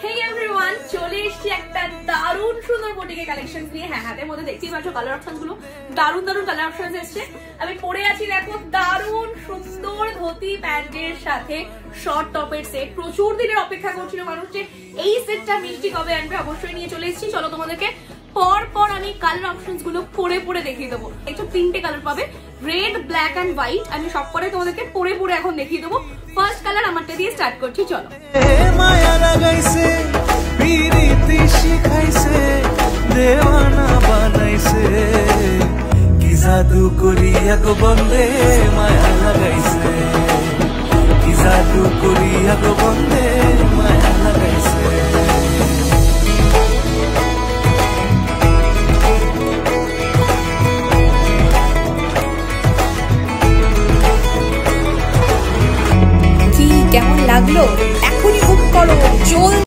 Hey everyone, চলে এসেছি একটা দারুণ সুন্দর বুটিকের কালেকশন নিয়ে। হ্যাঁ, হাতের মধ্যে দেখতেই পাচ্ছ কালার অপশন গুলো, দারুণ দারুণ কালার অপশন এসেছে। আমি পরে আছি দেখো দারুণ সুন্দর ধুতি প্যান্টের সাথে শর্ট টপের সেট। প্রচুর দিনের অপেক্ষা করছিল মানুষ যে এই সেটটা মিষ্টি কবে আনবে, অবশ্যই নিয়ে চলে এসেছি। চলো তোমাদেরকে পর আমি কালার অপশনস গুলো পরে দেখিয়ে দেবো। একটু তিনটে কালার পাবে, রেড, ব্ল্যাক এন্ড হোয়াইট। আমি সব করে তোমাদেরকে পরে এখন দেখিয়ে দেবো। ফার্স্ট কালার আমারটা দিয়ে স্টার্ট করছি, চলো। মায়া লাগাইছে পিরিতি শিখাইছে দেওয়ানা বানাইছে কি জাদু করিয়া গো বন্দে